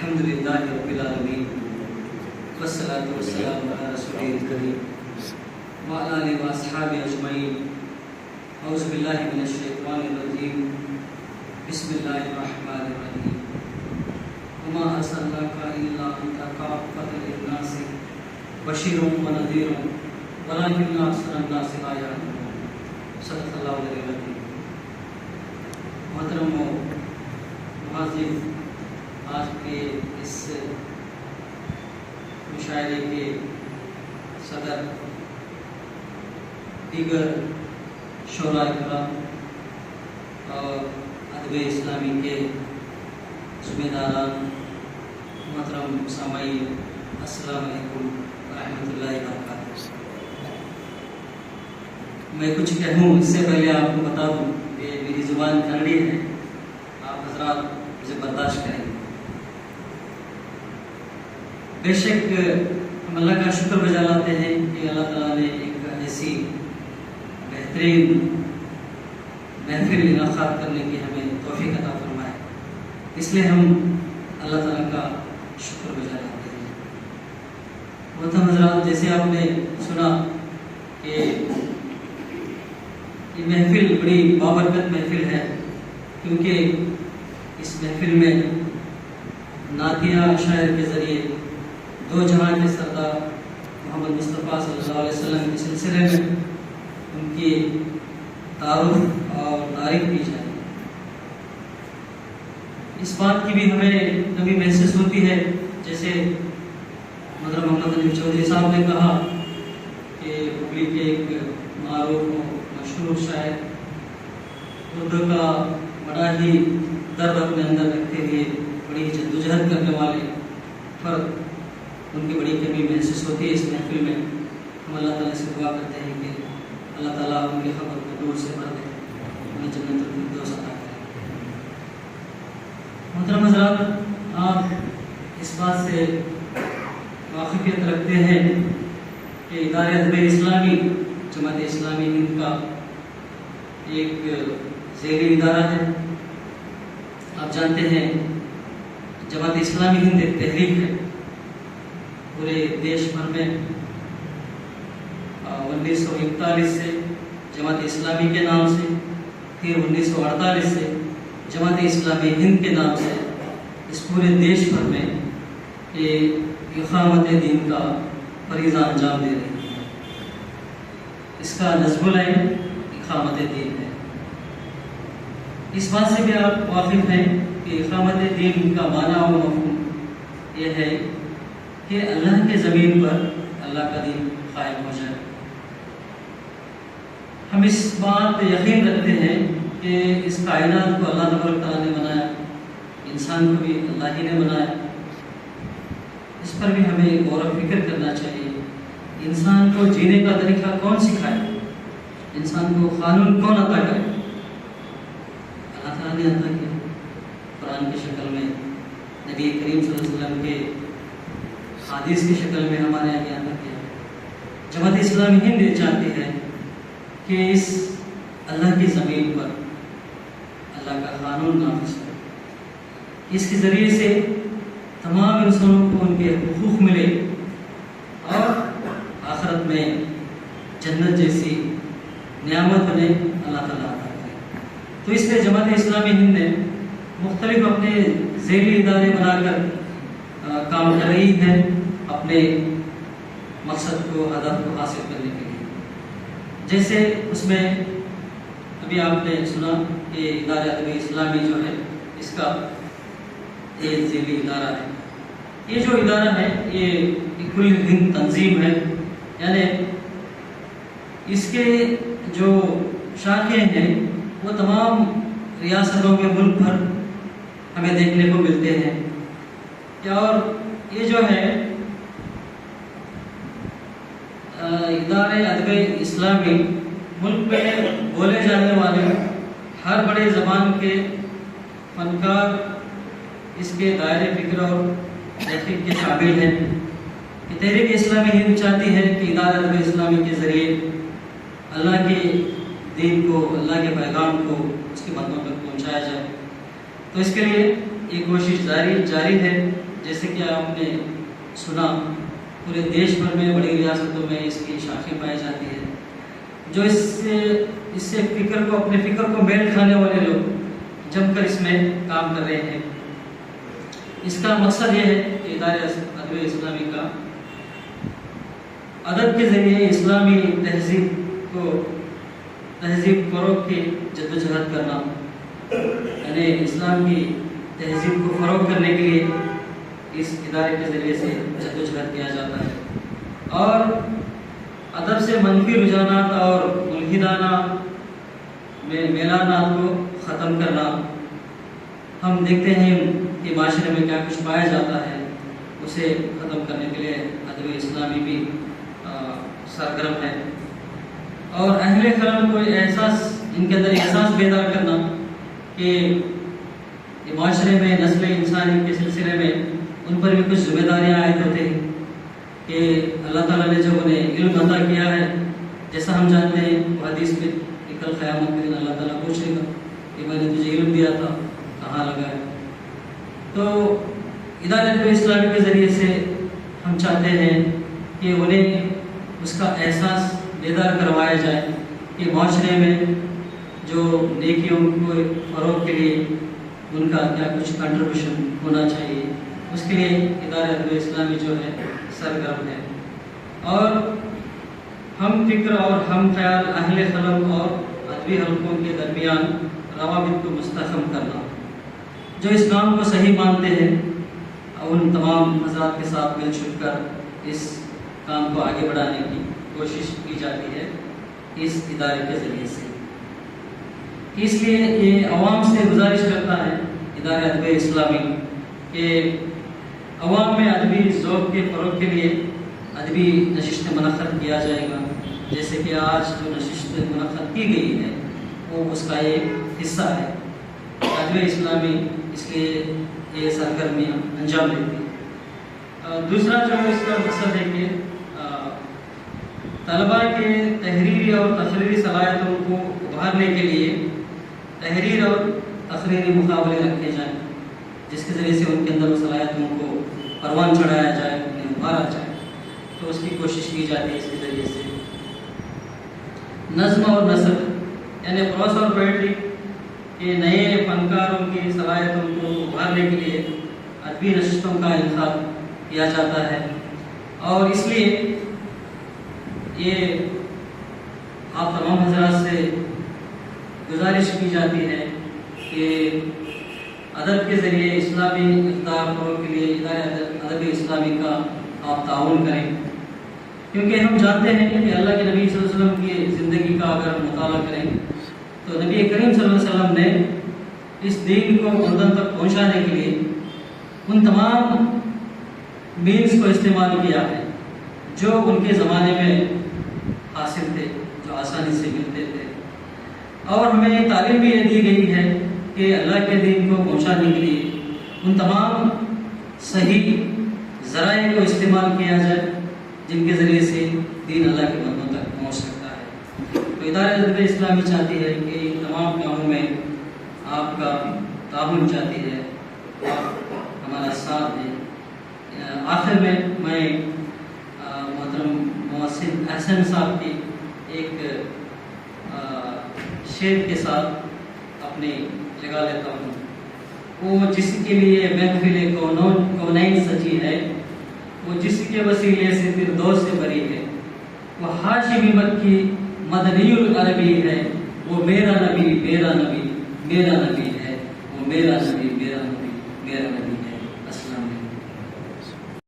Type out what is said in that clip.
الحمدللہ رب العالمین والصلاة والسلام علی رسولہ الکریم وعلی آلہ واصحابہ اجمعین اعوذ باللہ من الشیطان الرجیم بسم اللہ الرحمن الرحیم وما ارسلناک الا کافۃ للناس بشیر و نذیر ولکن اکثر الناس لا یعلمون صدق اللہ العلی العظیم۔ محترم و معزز، آج کے اس مشاعرے کے صدر، دیگر شعراء کرام اور ادب اسلامی کے ذمہ داران، محترم سامعین، السلام علیکم ورحمۃ اللہ وبرکاتہ۔ میں کچھ کہوں اس سے پہلے آپ کو بتا دوں کہ میری زبان کنڑی ہے، آپ حضرات مجھے برداشت کریں۔ بے شک ہم اللہ کا شکر بجا لاتے ہیں کہ اللہ تعالیٰ نے ایک ایسی بہترین محفل انعقاد کرنے کی ہمیں توفیق عطا فرمائے، اس لیے ہم اللہ تعالیٰ کا شکر بجا لاتے ہیں۔ محترم حضرات، جیسے آپ نے سنا کہ یہ محفل بڑی بابرکت محفل ہے، کیونکہ اس محفل میں نعتیہ شاعر کے ذریعے دو جہاں کے سردار محمد مصطفیٰ صلی اللہ علیہ وسلم کے سلسلے میں ان کی تعارف اور تعریف کی جائے۔ اس بات کی بھی ہمیں کمی محسوس ہوتی ہے، جیسے محترم محمد علی چودھری صاحب نے کہا کہ ہبلی کے ایک معروف و مشہور شاعر، اردو کا بڑا ہی درد اپنے اندر رکھتے ہوئے بڑی جدوجہد کرنے والے فرد، ان کی بڑی کمی محسوس ہوتی ہے اس محفل میں۔ ہم اللہ تعالیٰ سے دعا کرتے ہیں کہ اللہ تعالیٰ ان کی خبر کو نور سے بھر دے، انہیں جنت الفردوس عطا کرے۔ محترم حضرات، آپ اس بات سے واقفیت رکھتے ہیں کہ ادارہ ادب اسلامی جماعت اسلامی ہند کا ایک ذیلی ادارہ ہے۔ آپ جانتے ہیں جماعت اسلامی ہند ایک تحریک ہے، پورے دیش بھر میں 1941 سے جماعت اسلامی کے نام سے، پھر 1948 سے جماعت اسلامی ہند کے نام سے اس پورے دیش بھر میں اقامت دین کا فریضہ انجام دے رہی ہے۔ اس کا نظم العین اقامت دین ہے۔ اس بات سے بھی آپ واقف ہیں کہ اقامت دین کا معنی و مفہوم یہ ہے کہ اللہ کے زمین پر اللہ کا دین قائم ہو جائے۔ ہم اس بات پہ یقین رکھتے ہیں کہ اس کائنات کو اللہ تبارک تعالیٰ نے بنایا، انسان کو بھی اللہ ہی نے بنایا۔ اس پر بھی ہمیں غور و فکر کرنا چاہیے۔ انسان کو جینے کا طریقہ کون سکھائے؟ انسان کو قانون کون عطا کرے؟ اللہ تعالیٰ نے عطا کیا قرآن کی شکل میں، نبی کریم صلی اللہ علیہ وسلم کے حدیث کی شکل میں ہمارے آگے عطا کیا۔ جماعت اسلامی ہند یہ چاہتی ہے کہ اس اللہ کی زمین پر اللہ کا قانون نافذ ہو، اس کے ذریعے سے تمام انسانوں کو ان کے حقوق ملے اور آخرت میں جنت جیسی نعمت بنے اللہ تعالیٰ عطا کرے۔ تو اس لیے جماعت اسلامی ہند نے مختلف اپنے ذیلی ادارے بنا کر کام کر رہی ہے اپنے مقصد کو، ہدف کو حاصل کرنے کے لیے۔ جیسے اس میں ابھی آپ نے سنا کہ ادارہ ادب اسلامی جو ہے، اس کا ایک ذیلی ادارہ ہے۔ یہ جو ادارہ ہے یہ کل ہند تنظیم ہے، یعنی اس کے جو شاخیں ہیں وہ تمام ریاستوں میں ملک بھر ہمیں دیکھنے کو ملتے ہیں۔ اور یہ جو ہے ادارہ ادب اسلامی ملک میں بولے جانے والے ہر بڑے زبان کے فنکار اس کے دائرے فکر اور تحقیق کے شامل ہیں۔ کہ تحریک اسلامی ہند چاہتی ہے کہ ادارہ ادب اسلامی کے ذریعے اللہ کے دین کو، اللہ کے پیغام کو اس کے بندوں تک پہنچایا جائے۔ تو اس کے لیے یہ کوشش جاری ہے۔ جیسے کہ آپ نے سنا پورے دیش بھر میں بڑی ریاستوں میں اس کی شاخیں پائی جاتی ہیں، جو اس سے فکر کو اپنے فکر کو میل کھانے والے لوگ جم کر اس میں کام کر رہے ہیں۔ اس کا مقصد یہ ہے کہ ادارہ ادب اسلامی کا ادب کے ذریعے اسلامی تہذیب فروغ کی جدوجہد کرنا، یعنی اسلام کی تہذیب کو فروغ کرنے کے لیے اس ادارے کے ذریعے سے جدوجہد کیا جاتا ہے، اور ادب سے منفی رجحانات اور ملحدانہ میلانات کو ختم کرنا۔ ہم دیکھتے ہیں کہ معاشرے میں کیا کچھ پایا جاتا ہے، اسے ختم کرنے کے لیے ادب اسلامی بھی سرگرم ہے، اور اہل قلم کو ان کے اندر احساس بیدار کرنا کہ معاشرے میں نسل انسانی کے سلسلے میں ان پر بھی کچھ ذمہ داریاں عائد ہوتے ہیں کہ اللہ تعالیٰ نے جو انہیں علم عطا کیا ہے، جیسا ہم جانتے ہیں وہ حدیث میں کل قیامت کے دن اللہ تعالیٰ پوچھے گا کہ میں نے تجھے علم دیا تھا کہاں لگا ہے۔ تو ادارہ اسلامی کے ذریعے سے ہم چاہتے ہیں کہ انہیں اس کا احساس بیدار کروایا جائے کہ معاشرے میں جو نیکیوں کو فروغ کے لیے ان کا کیا کچھ کنٹریبیوشن ہونا چاہیے، اس کے لیے ادارہ ادب اسلامی جو ہے سرگرم ہے، اور ہم فکر اور ہم خیال اہل قلم اور ادبی حلقوں کے درمیان روابط کو مستحکم کرنا، جو اس کام کو صحیح مانتے ہیں ان تمام حضرات کے ساتھ مل جل کر اس کام کو آگے بڑھانے کی کوشش کی جاتی ہے اس ادارے کے ذریعے سے۔ اس لیے یہ عوام سے گزارش کرتا ہے ادارہ ادب اسلامی کہ عوام میں ادبی ذوق کے فروغ کے لیے ادبی نشست منعقد کیا جائے گا، جیسے کہ آج جو نشست منعقد کی گئی ہے وہ اس کا ایک حصہ ہے۔ ادب اسلامی اس لیے یہ سرگرمیاں انجام دیتی ہے۔ دوسرا جو اس کا مقصد ہے کہ طلباء کے تحریری اور تقریری صلاحیتوں کو ابھارنے کے لیے تحریر اور تقریری مقابلے رکھے جائیں، جس کے ذریعے سے ان کے اندر صلاحیتوں کو پروان چڑھایا جائے، انہیں ابھارا جائے، تو اس کی کوشش کی جاتی ہے۔ اس کے ذریعے سے نظم اور نثر یعنی پروس اور پوئٹری کے نئے فنکاروں کی صلاحیتوں کو ابھارنے کے لیے ادبی نشستوں کا انعقاد کیا جاتا ہے، اور اس لیے یہ آپ تمام حضرات سے گزارش کی جاتی ہے کہ ادب کے ذریعے اسلامی اقدار فروغ کے لیے ادارہ ادب اسلامی کا آپ تعاون کریں، کیونکہ ہم جانتے ہیں کہ اللہ کے نبی صلی اللہ علیہ وسلم کی زندگی کا اگر ہم مطالعہ کریں تو نبی کریم صلی اللہ علیہ وسلم نے اس دین کو مردن تک پہنچانے کے لیے ان تمام مینز کو استعمال کیا ہے جو ان کے زمانے میں حاصل تھے، جو آسانی سے ملتے تھے، اور ہمیں یہ تعلیم بھی یہ دی گئی ہے کہ اللہ کے دین کو پہنچانے کے لیے ان تمام صحیح ذرائع کو استعمال کیا جائے جن کے ذریعے سے دین اللہ کے بندوں تک پہنچ سکتا ہے۔ تو ادارہ ادب اسلامی چاہتی ہے کہ ان تمام کاموں میں آپ کا تعاون چاہتی ہے، آپ ہمارا ساتھ دیں۔ آخر میں محترم محسن احسن صاحب کی ایک شعر کے ساتھ اپنی جگہ لیتا ہوں۔ وہ جس کے لیے محفل کونین سجی ہے، وہ جس کے وسیلے سے فردوس سے بری ہے، وہ ہاشمی مکی مدنی العربی ہے، وہ میرا نبی میرا نبی میرا نبی ہے۔